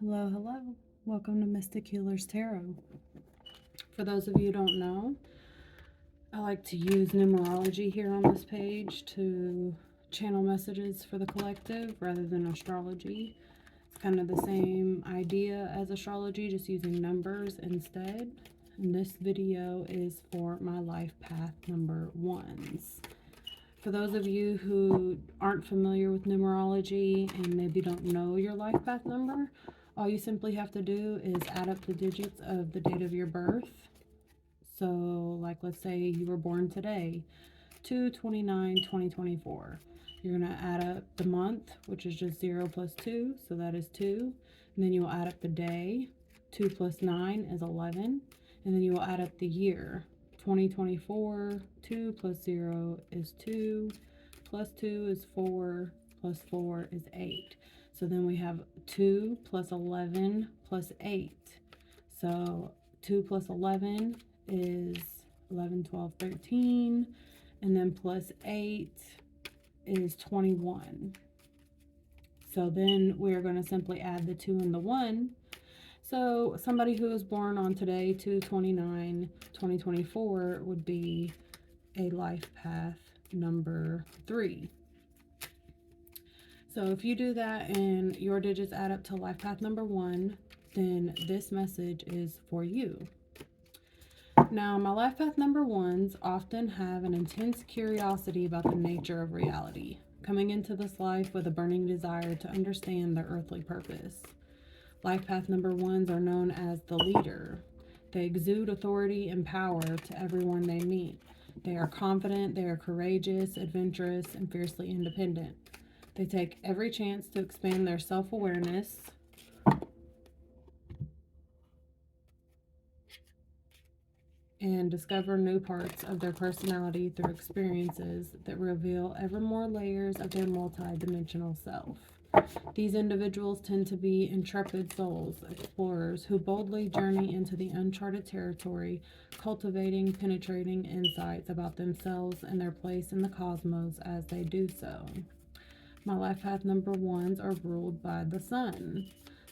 Hello, hello. Welcome to Mystic Healers Tarot. For those of you who don't know, I like to use numerology here on this page to channel messages for the collective rather than astrology. It's kind of the same idea as astrology, just using numbers instead. And this video is for my life path number ones. For those of you who aren't familiar with numerology and maybe don't know your life path number, all you simply have to do is add up the digits of the date of your birth. So, like, let's say you were born today, 2/29/2024. You're going to add up the month, which is just 0 plus 2, so that is 2. And then you'll add up the day, 2 plus 9 is 11. And then you will add up the year, 2024, 2 plus 0 is 2, plus 2 is 4, plus 4 is 8. So then we have 2 plus 11 plus 8. So 2 plus 11 is 11, 12, 13. And then plus 8 is 21. So then we're going to simply add the 2 and the 1. So somebody who was born on today, 2/29/2024, would be a life path number 3. So if you do that and your digits add up to life path number 1, then this message is for you. Now, my life path number ones often have an intense curiosity about the nature of reality, coming into this life with a burning desire to understand their earthly purpose. Life path number ones are known as the leader. They exude authority and power to everyone they meet. They are confident, they are courageous, adventurous, and fiercely independent. They take every chance to expand their self-awareness and discover new parts of their personality through experiences that reveal ever more layers of their multi-dimensional self. These individuals tend to be intrepid souls, explorers who boldly journey into the uncharted territory, cultivating penetrating insights about themselves and their place in the cosmos as they do so. My life path number ones are ruled by the sun.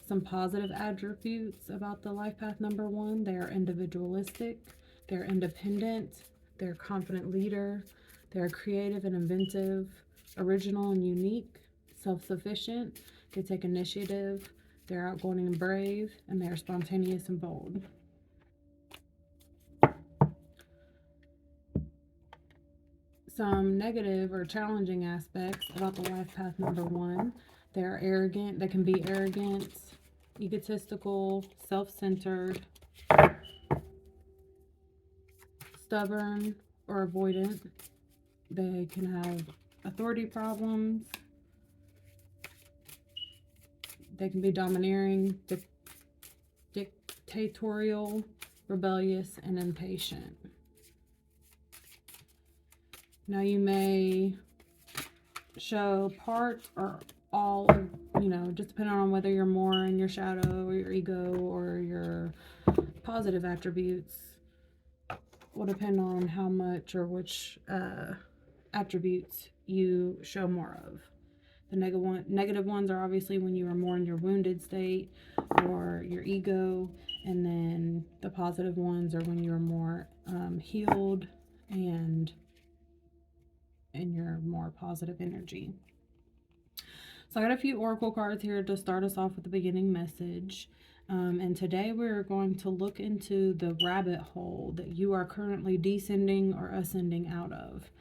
Some positive attributes about the life path number 1: they are individualistic, they're independent, they're a confident leader, they're creative and inventive, original and unique, self-sufficient, they take initiative, they're outgoing and brave, and they're spontaneous and bold. Some negative or challenging aspects about the life path number 1: they're arrogant, they can be arrogant, egotistical, self-centered, stubborn, or avoidant. They can have authority problems. They can be domineering, dictatorial, rebellious, and impatient. Now, you may show part or all of, just depending on whether you're more in your shadow or your ego or your positive attributes, will depend on how much or which attributes you show more of. The negative ones are obviously when you are more in your wounded state or your ego, and then the positive ones are when you're more healed and in your more positive energy. So I got a few oracle cards here to start us off with the beginning message. And today we're going to look into the rabbit hole that you are currently descending or ascending out of.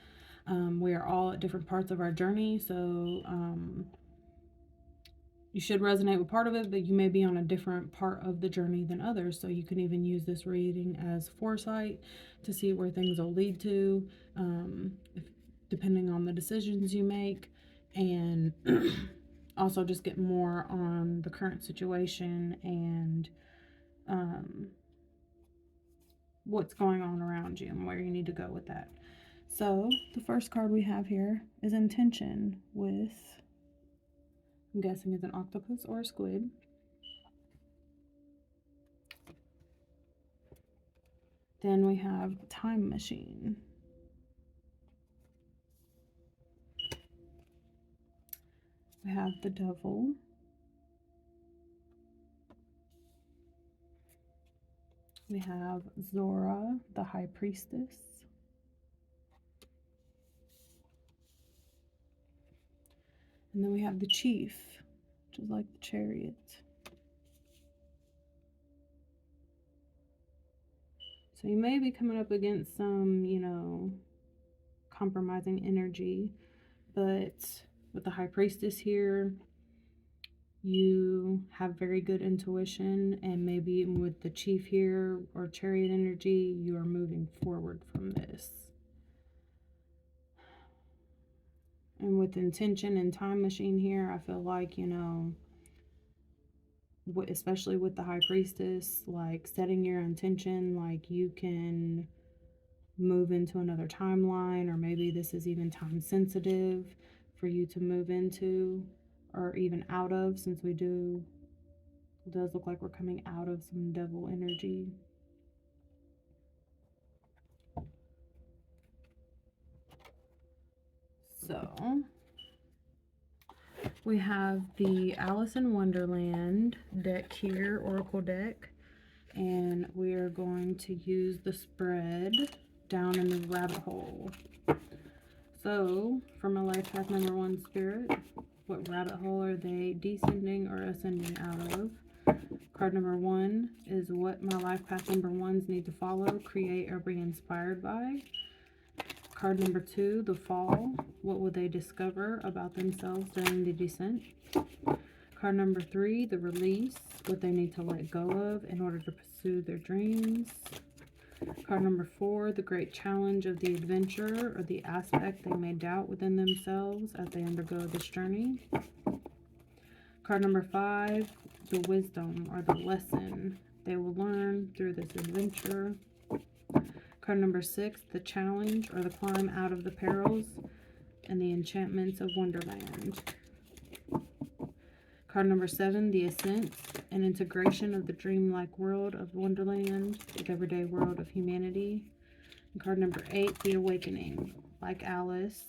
We are all at different parts of our journey, so you should resonate with part of it, but you may be on a different part of the journey than others. So you can even use this reading as foresight to see where things will lead to, depending on the decisions you make, and also just get more on the current situation and what's going on around you and where you need to go with that. So the first card we have here is intention with, I'm guessing it's an octopus or a squid. Then we have time machine. We have the devil. We have Zora, the High Priestess. And then we have the Chief, which is like the Chariot. So you may be coming up against some, you know, compromising energy, but with the High Priestess here, you have very good intuition, and maybe even with the Chief here or Chariot energy, you are moving forward from this. And with intention and time machine here, I feel like, you know, especially with the High Priestess, like setting your intention, like you can move into another timeline, or maybe this is even time sensitive for you to move into or even out of, since it does look like we're coming out of some devil energy. So we have the Alice in Wonderland deck here, Oracle deck, and we are going to use the spread Down in the Rabbit Hole. So for my life path number 1 spirit, what rabbit hole are they descending or ascending out of? Card number 1 is what my life path number 1s need to follow, create, or be inspired by. Card number 2, the fall. What will they discover about themselves during the descent? Card number 3, the release. What they need to let go of in order to pursue their dreams. Card number 4, the great challenge of the adventure, or the aspect they may doubt within themselves as they undergo this journey. Card number 5, the wisdom, or the lesson they will learn through this adventure. Card number 6, the challenge, or the climb out of the perils and the enchantments of Wonderland. Card number 7, the ascent, an integration of the dreamlike world of Wonderland with the everyday world of humanity. And card number 8, the awakening. Like Alice,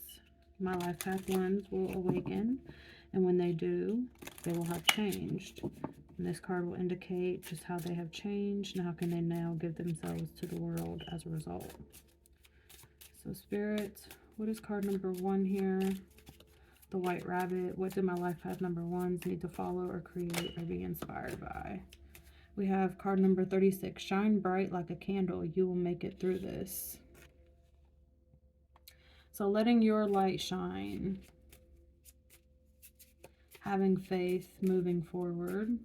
my life path 1s will awaken, and when they do, they will have changed. And this card will indicate just how they have changed and how can they now give themselves to the world as a result. So Spirit, what is card number 1 here? The White Rabbit. What do my life path number 1s need to follow or create or be inspired by? We have card number 36. Shine bright like a candle. You will make it through this. So letting your light shine. Having faith, moving forward.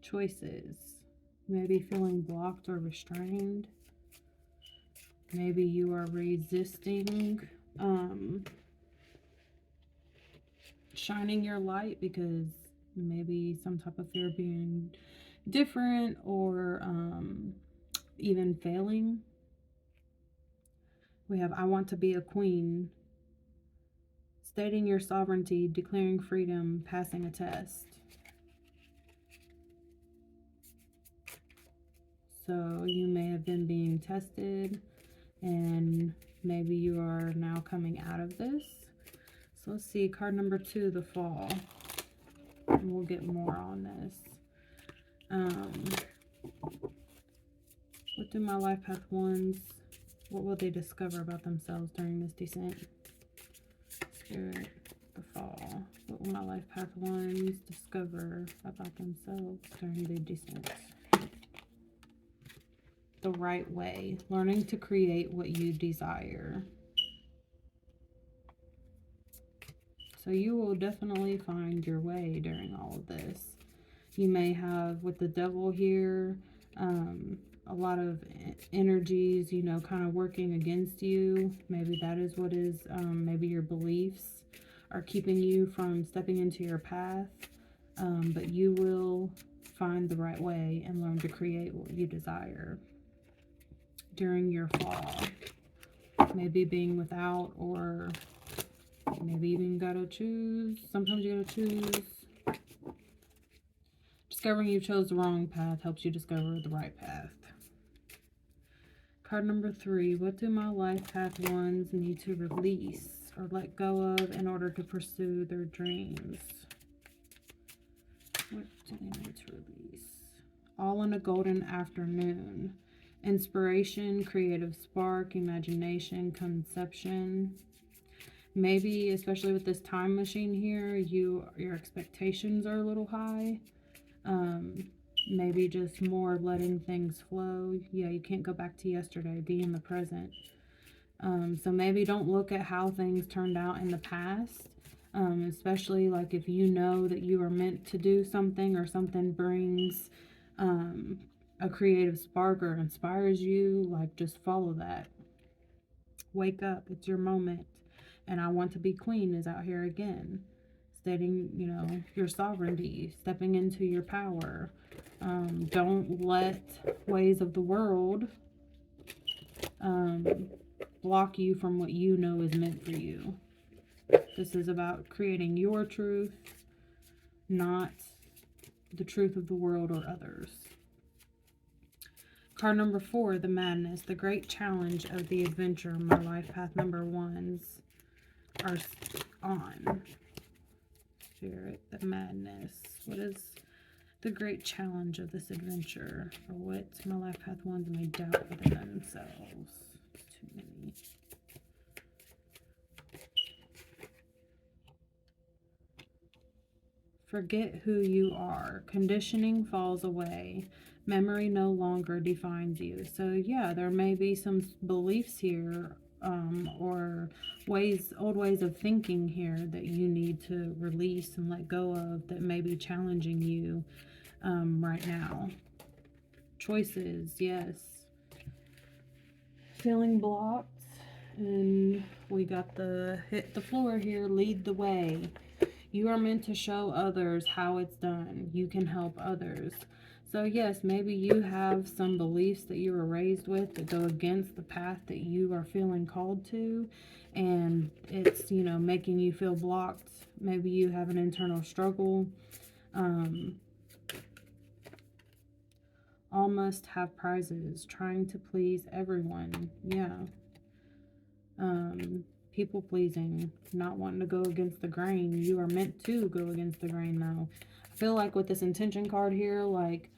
Choices. Maybe feeling blocked or restrained. Maybe you are resisting shining your light because maybe some type of fear of being different or even failing. We have I want to be a queen. Stating your sovereignty, declaring freedom, passing a test. So you may have been being tested, and maybe you are now coming out of this. So let's see, card number 2, the fall. And we'll get more on this. What do my life path 1s, what will they discover about themselves during this descent? Spirit, the fall. What will my life path 1s discover about themselves during the descent? The right way, learning to create what you desire. So you will definitely find your way during all of this. You may have, with the devil here, a lot of energies, you know, kind of working against you. Maybe that is what is, maybe your beliefs are keeping you from stepping into your path. But you will find the right way and learn to create what you desire during your fall. Maybe being without, or maybe even gotta choose. Sometimes you gotta choose. Discovering you chose the wrong path helps you discover the right path. Card number 3. What do my life path 1s need to release or let go of in order to pursue their dreams? What do they need to release? All in a golden afternoon. Inspiration, creative spark, imagination, conception. Maybe, especially with this time machine here, your expectations are a little high. Maybe just more letting things flow. Yeah, you can't go back to yesterday. Be in the present. So maybe don't look at how things turned out in the past, especially like if you know that you are meant to do something or something brings a creative spark or inspires you, like just follow that. Wake up, it's your moment. And I Want to Be Queen is out here again, stating, your sovereignty, stepping into your power. Don't let ways of the world block you from what you know is meant for you. This is about creating your truth, not the truth of the world or others. Card number 4, the Madness, the great challenge of the adventure. My life path number 1s are on. Spirit, the Madness. What is the great challenge of this adventure? Or what my life path 1s may doubt within themselves? It's too many. Forget who you are. Conditioning falls away. Memory no longer defines you. So yeah, there may be some beliefs here or old ways of thinking here that you need to release and let go of that may be challenging you right now. Choices, yes. Feeling blocked. And we got the hit the floor here, lead the way. You are meant to show others how it's done. You can help others. So yes, maybe you have some beliefs that you were raised with that go against the path that you are feeling called to. And it's, making you feel blocked. Maybe you have an internal struggle. All must have prizes. Trying to please everyone. Yeah. People pleasing, not wanting to go against the grain. You are meant to go against the grain though. I feel like with this intention card here, like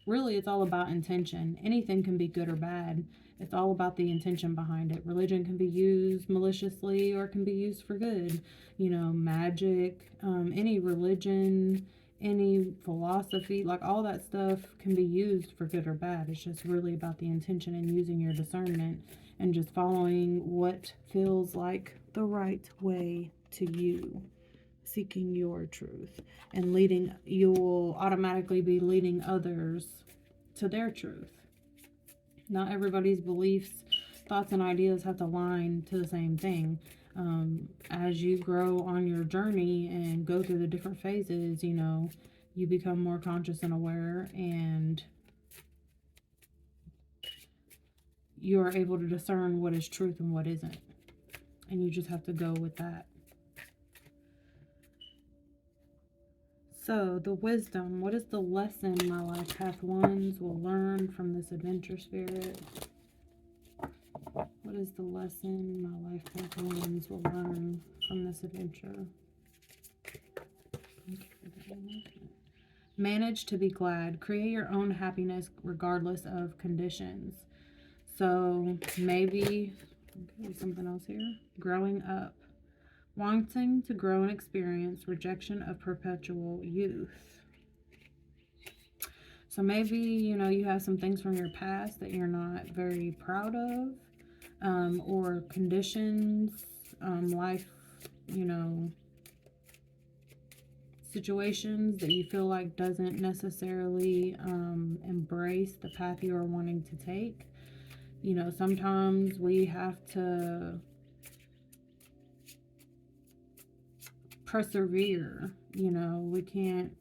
really it's all about intention. Anything can be good or bad. It's all about the intention behind it. Religion can be used maliciously or it can be used for good. Magic, any religion, any philosophy, like all that stuff can be used for good or bad. It's just really about the intention and using your discernment and just following what feels like the right way to you, seeking your truth and you will automatically be leading others to their truth. Not everybody's beliefs, thoughts, and ideas have to align to the same thing. As you grow on your journey and go through the different phases, you become more conscious and aware, and you are able to discern what is truth and what isn't. And you just have to go with that. So, the wisdom. What is the lesson my life path 1s will learn from this adventure, Spirit? What is the lesson my life path 1s will learn from this adventure? Manage to be glad. Create your own happiness regardless of conditions. So maybe something else here. Growing up. Wanting to grow and experience rejection of perpetual youth. So maybe, you have some things from your past that you're not very proud of, or conditions, life, situations that you feel like doesn't necessarily embrace the path you are wanting to take. Sometimes we have to persevere. We can't.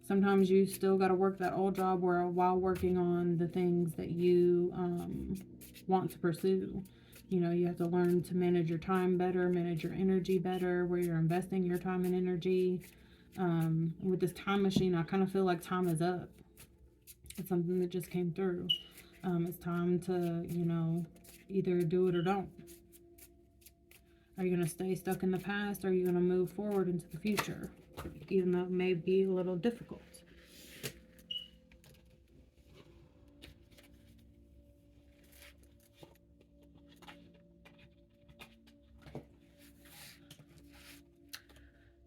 Sometimes you still got to work that old job while working on the things that you want to pursue. You have to learn to manage your time better, manage your energy better, where you're investing your time and energy. With this time machine, I kind of feel like time is up. It's something that just came through. It's time to, either do it or don't. Are you going to stay stuck in the past? Or are you going to move forward into the future? Even though it may be a little difficult.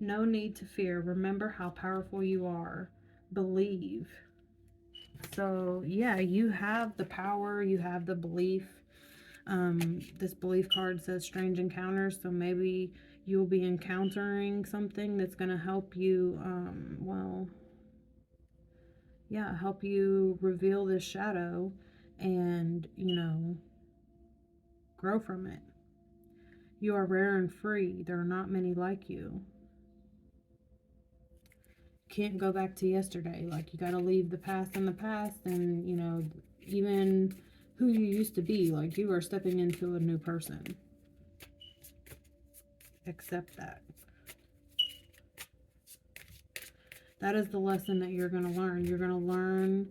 No need to fear. Remember how powerful you are. Believe. So, yeah, you have the power. You have the belief. This belief card says strange encounters. So maybe you'll be encountering something that's going to help you, help you reveal this shadow and, grow from it. You are rare and free. There are not many like you. Can't go back to yesterday. Like, you got to leave the past in the past, and even who you used to be, like, you are stepping into a new person. Accept that. That is the lesson that you're going to learn. You're going to learn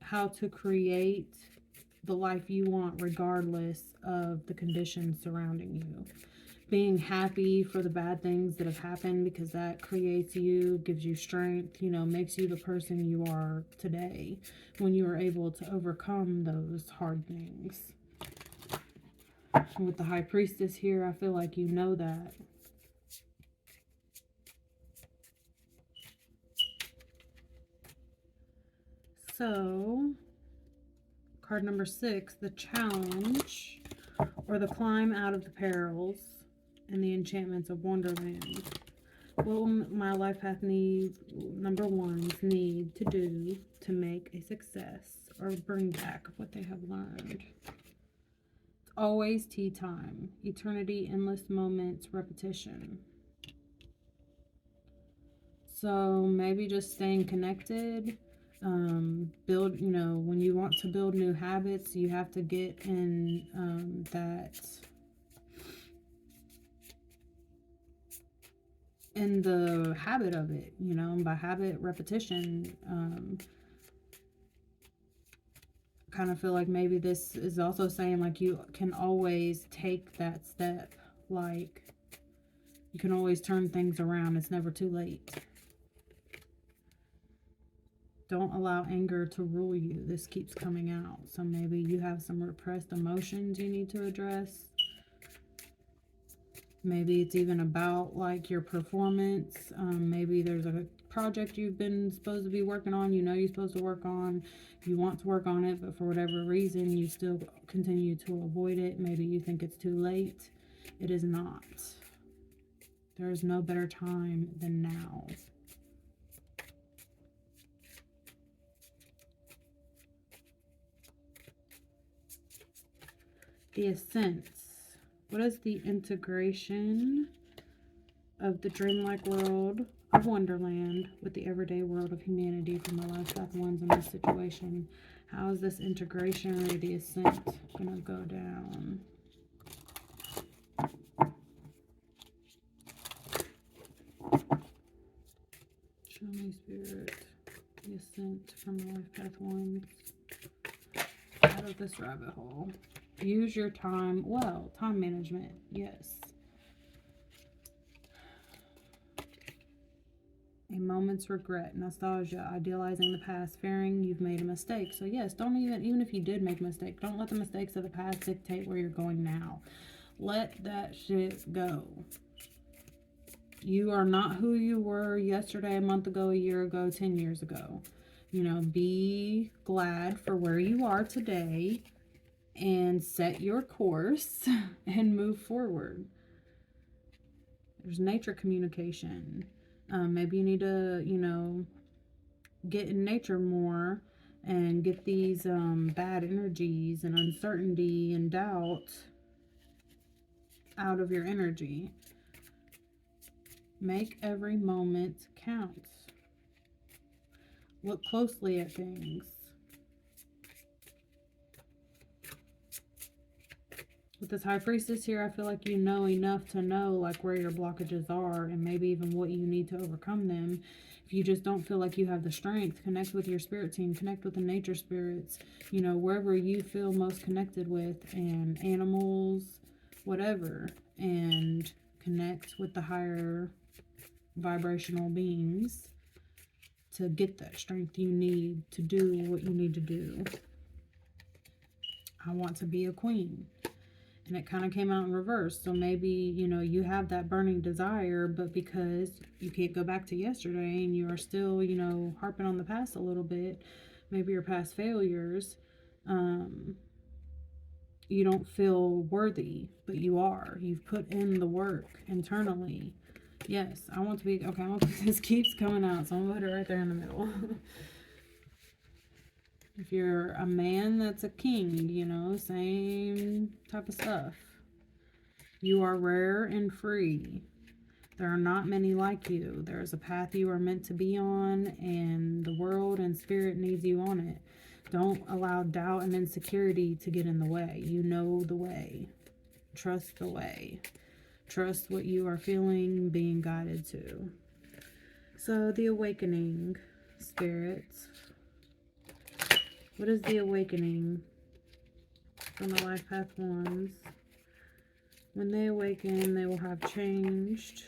how to create the life you want regardless of the conditions surrounding you. Being happy for the bad things that have happened, because that creates you, gives you strength, makes you the person you are today when you are able to overcome those hard things. With the High Priestess here, I feel like you know that. So, card number 6, the challenge, or the climb out of the perils and the enchantments of Wonderland. What will my life path number 1s need to do to make a success or bring back what they have learned? It's always tea time. Eternity, endless moments, repetition. So maybe just staying connected. Build, when you want to build new habits, you have to get in in the habit of it, by habit, repetition. Kind of feel like maybe this is also saying, like, you can always take that step. Like, you can always turn things around. It's never too late. Don't allow anger to rule you. This keeps coming out. So maybe you have some repressed emotions you need to address. Maybe it's even about, like, your performance. Maybe there's a project you've been supposed to be working on. You're supposed to work on. You want to work on it, but for whatever reason, you still continue to avoid it. Maybe you think it's too late. It is not. There is no better time than now. The Ascent. What is the integration of the dreamlike world of Wonderland with the everyday world of humanity for my life path 1s in this situation? How is this integration or the ascent going to go down? Show me, Spirit, the ascent from my life path 1s out of this rabbit hole. Use your time well. Time management. Yes. A moment's regret. Nostalgia. Idealizing the past. Fearing you've made a mistake. So yes, don't even if you did make a mistake, don't let the mistakes of the past dictate where you're going now. Let that shit go. You are not who you were yesterday, a month ago, a year ago, 10 years ago. Be glad for where you are today. And set your course and move forward. There's nature communication. Maybe you need to, get in nature more and get these bad energies and uncertainty and doubt out of your energy. Make every moment count. Look closely at things. With this High Priestess here, I feel like you know enough to know, like, where your blockages are and maybe even what you need to overcome them. If you just don't feel like you have the strength, connect with your spirit team, connect with the nature spirits, wherever you feel most connected with, and animals, whatever, and connect with the higher vibrational beings to get that strength you need to do what you need to do. I want to be a queen. And it kind of came out in reverse. So maybe, you have that burning desire, but because you can't go back to yesterday and you are still, harping on the past a little bit, maybe your past failures, you don't feel worthy, but you are. You've put in the work internally. Yes, I want to be, okay, this keeps coming out, so I'm going to put it right there in the middle. If you're a man that's a king, same type of stuff. You are rare and free. There are not many like you. There is a path you are meant to be on, and the world and spirit needs you on it. Don't allow doubt and insecurity to get in the way. You know the way. Trust the way. Trust what you are feeling, being guided to. So the awakening, spirits. What is the awakening from the life path ones? When they awaken, they will have changed.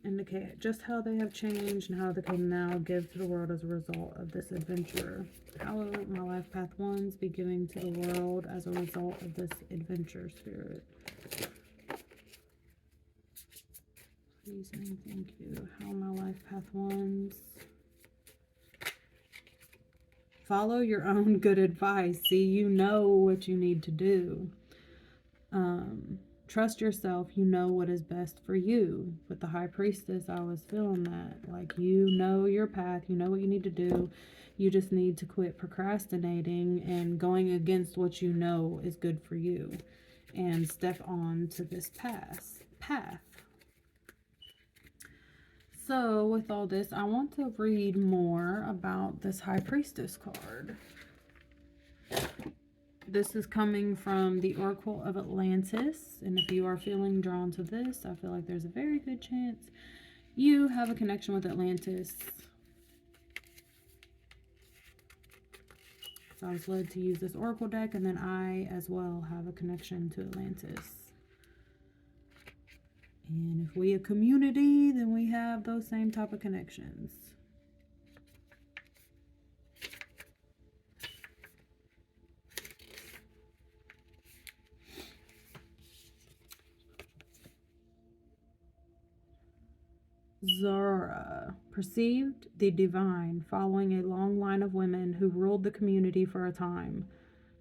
Indicate just how they have changed and how they can now give to the world as a result of this adventure. How will my life path ones be giving to the world as a result of this adventure, spirit? Please and thank you. How my life path ones. Follow your own good advice. See, you know what you need to do. Trust yourself. You know what is best for you. With the High Priestess, I was feeling that. Like, you know your path. You know what you need to do. You just need to quit procrastinating and going against what you know is good for you. And step on to this path. So, with all this, I want to read more about this High Priestess card. This is coming from the Oracle of Atlantis, and if you are feeling drawn to this, I feel like there's a very good chance you have a connection with Atlantis. So I was led to use this Oracle deck, and then I as well have a connection to Atlantis. And if we a community, then we have those same type of connections. Zora perceived the divine following a long line of women who ruled the community for a time.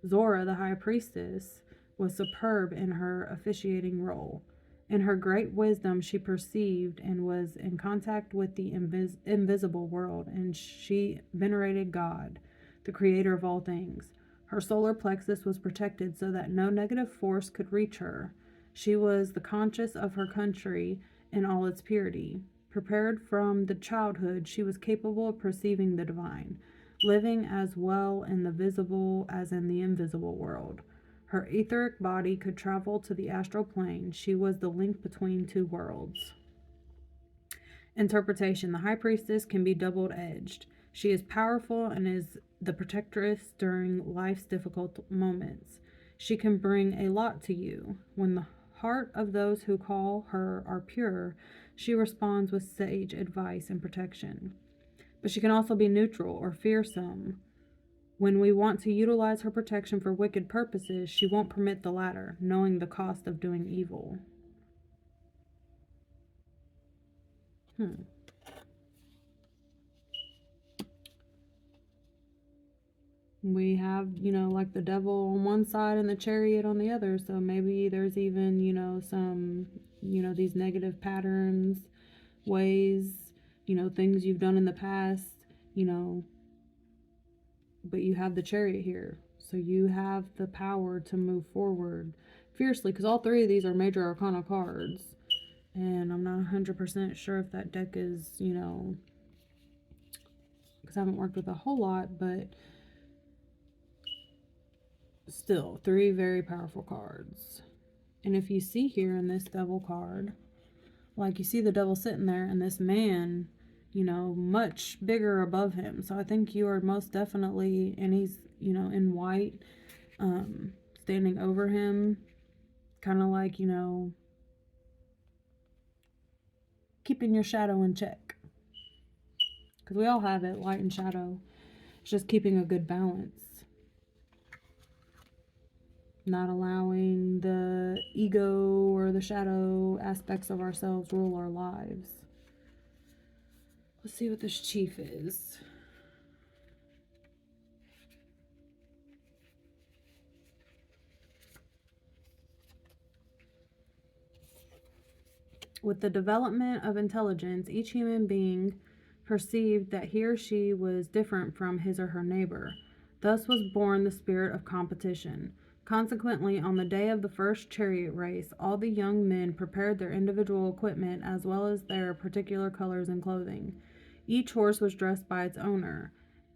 Zora, the High Priestess, was superb in her officiating role. In her great wisdom, she perceived and was in contact with the invisible world, and she venerated God, the creator of all things. Her solar plexus was protected so that no negative force could reach her. She was the conscious of her country in all its purity. Prepared from the childhood, she was capable of perceiving the divine, living as well in the visible as in the invisible world. Her etheric body could travel to the astral plane. She was the link between two worlds. Interpretation. The High Priestess can be double-edged. She is powerful and is the protectress during life's difficult moments. She can bring a lot to you. When the heart of those who call her are pure, she responds with sage advice and protection. But she can also be neutral or fearsome. When we want to utilize her protection for wicked purposes, she won't permit the latter, knowing the cost of doing evil. We have, like the devil on one side and the chariot on the other. So maybe there's even, some, these negative patterns, ways, things you've done in the past, but you have the chariot here. So you have the power to move forward fiercely, because all three of these are major arcana cards. And I'm not 100% sure if that deck is, because I haven't worked with a whole lot, but still, three very powerful cards. And if you see here in this devil card, like you see the devil sitting there and this man, much bigger above him. So I think you are most definitely, and he's, in white. standing over him, kind of like, you know, keeping your shadow in check. Because we all have it, light and shadow. It's just keeping a good balance. Not allowing the ego or the shadow aspects of ourselves rule our lives. Let's see what this chief is. With the development of intelligence, each human being perceived that he or she was different from his or her neighbor. Thus was born the spirit of competition. Consequently, on the day of the first chariot race, all the young men prepared their individual equipment as well as their particular colors and clothing. Each horse was dressed by its owner.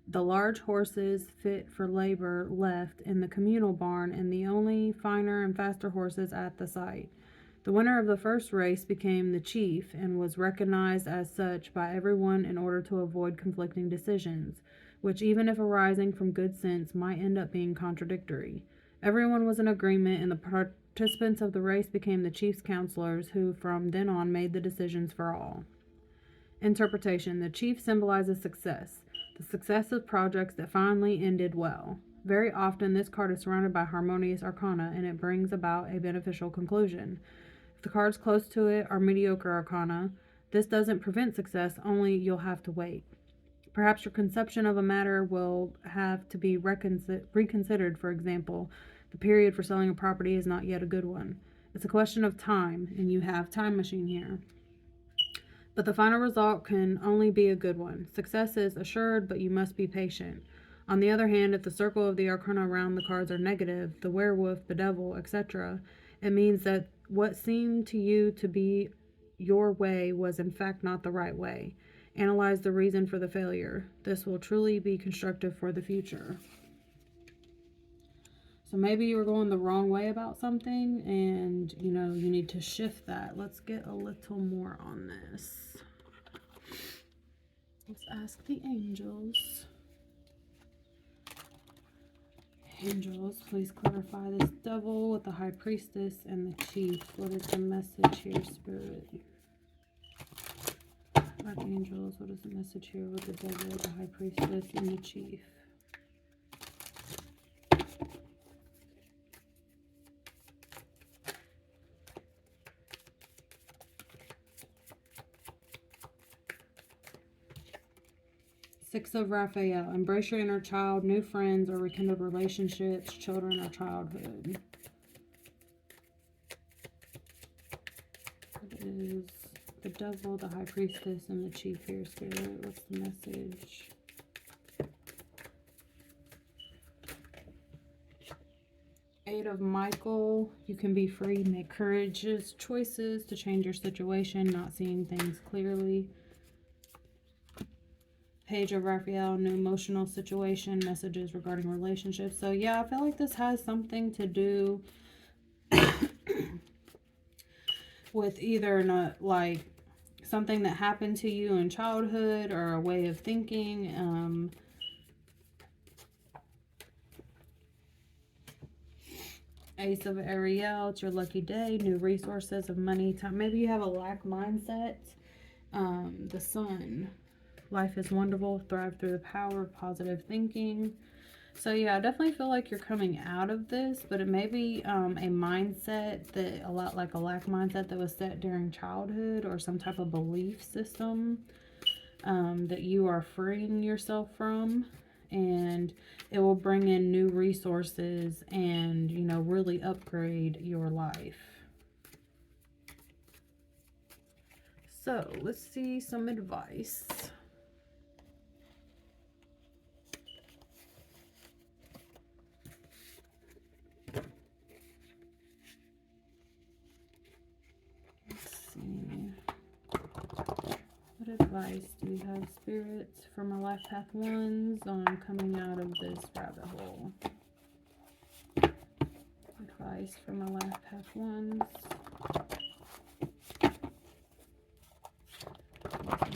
The large horses fit for labor left in the communal barn, and the only finer and faster horses at the site. The winner of the first race became the chief and was recognized as such by everyone in order to avoid conflicting decisions, which, even if arising from good sense, might end up being contradictory. Everyone was in agreement, and the participants of the race became the chief's counselors, who from then on made the decisions for all. Interpretation. The chief symbolizes success, the success of projects that finally ended well. Very often this card is surrounded by harmonious arcana, and it brings about a beneficial conclusion. If the cards close to it are mediocre arcana, this doesn't prevent success, only you'll have to wait. Perhaps your conception of a matter will have to be reconsidered. For example, the period for selling a property is not yet a good one. It's a question of time, and you have time machine here. But the final result can only be a good one. Success is assured, but you must be patient. On the other hand, if the circle of the arcana around the cards are negative, the werewolf, the devil, etc., it means that what seemed to you to be your way was in fact not the right way. Analyze the reason for the failure. This will truly be constructive for the future. So maybe you were going the wrong way about something, and you know you need to shift that. Let's get a little more on this. Let's ask the angels. Angels, please clarify this devil with the high priestess and the chief. What is the message here, Spirit? Archangels, what is the message here with the devil, the high priestess, and the chief? Six of Raphael. Embrace your inner child, new friends or rekindled relationships, children or childhood. What is the devil, the high priestess, and the chief here, Spirit? What's the message? Eight of Michael. You can be free, make courageous choices to change your situation, not seeing things clearly. Page of Raphael, new emotional situation, messages regarding relationships. So yeah, I feel like this has something to do with either not like something that happened to you in childhood or a way of thinking. Ace of Ariel, it's your lucky day, new resources of money, time. Maybe you have a lack mindset. The Sun. Life is wonderful. Thrive through the power of positive thinking. So yeah, I definitely feel like you're coming out of this, but it may be a mindset that a lot like a lack mindset that was set during childhood or some type of belief system that you are freeing yourself from, and it will bring in new resources and, you know, really upgrade your life. So let's see some advice. What advice do we have, spirits, for my life path ones on coming out of this rabbit hole? Advice for my life path ones.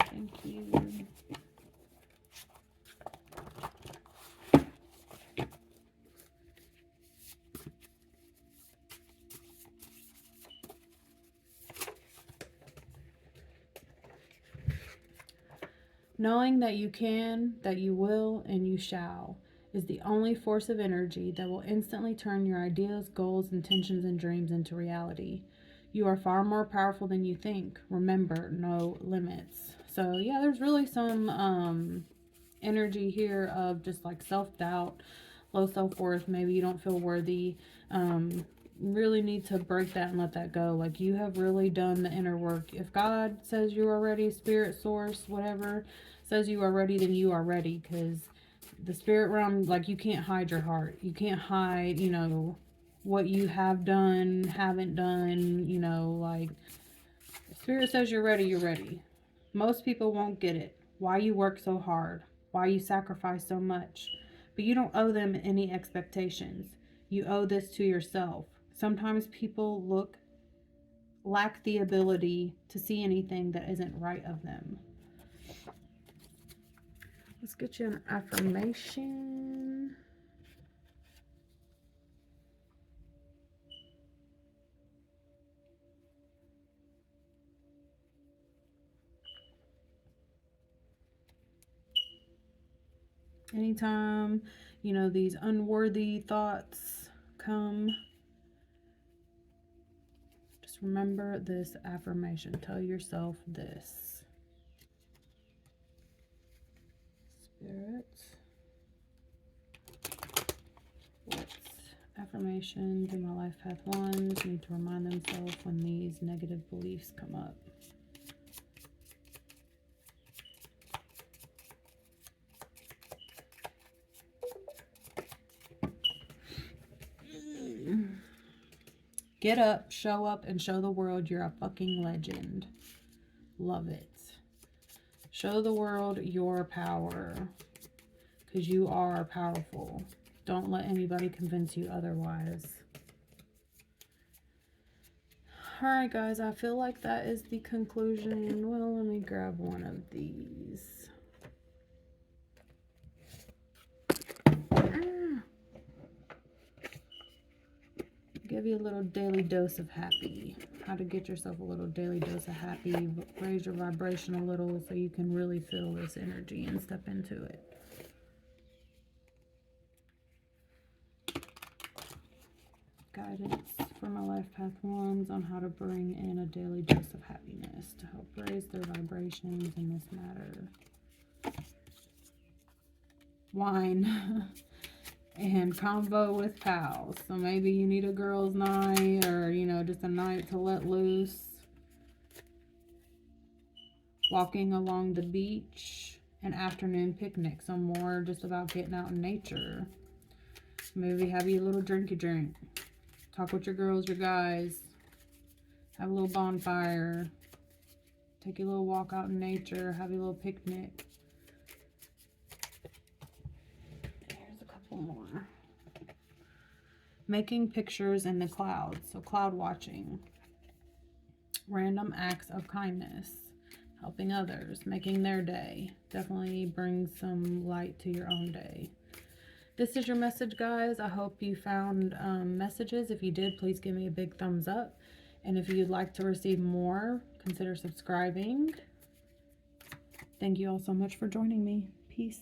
Thank you. Knowing that you can, that you will, and you shall is the only force of energy that will instantly turn your ideas, goals, intentions, and dreams into reality. You are far more powerful than you think. Remember, no limits. So yeah, there's really some energy here of just like self-doubt, low self-worth. Maybe you don't feel worthy. Really need to break that and let that go. Like, you have really done the inner work. If God says you are ready, spirit, source, whatever says you are ready, then you are ready. Because the spirit realm, like, you can't hide your heart. You can't hide, you know, what you have done, haven't done, you know. Like, if spirit says you're ready, you're ready. Most people won't get it. Why you work so hard, why you sacrifice so much. But you don't owe them any expectations. You owe this to yourself. Sometimes people lack the ability to see anything that isn't right of them. Let's get you an affirmation. Anytime, you know, these unworthy thoughts come, just remember this affirmation. Tell yourself this. Spirit, what affirmations in my life path ones need to remind themselves when these negative beliefs come up? Get up, show up, and show the world you're a fucking legend. Love it. Show the world your power, because you are powerful. Don't let anybody convince you otherwise. Alright guys, I feel like that is the conclusion. Well, let me grab one of these. Give you a little daily dose of happy. How to get yourself a little daily dose of happy. Raise your vibration a little so you can really feel this energy and step into it. Guidance for my life path ones on how to bring in a daily dose of happiness to help raise their vibrations in this matter. Wine and combo with pals. So maybe you need a girls' night, or, you know, just a night to let loose. Walking along the beach, an afternoon picnic. So more just about getting out in nature. Maybe have you a little drinky drink. Talk with your girls, your guys. Have a little bonfire. Take a little walk out in nature. Have a little picnic. Here's a couple more. Making pictures in the clouds. So cloud watching. Random acts of kindness. Helping others. Making their day. Definitely brings some light to your own day. This is your message, guys. I hope you found messages. If you did, please give me a big thumbs up. And if you'd like to receive more, consider subscribing. Thank you all so much for joining me. Peace.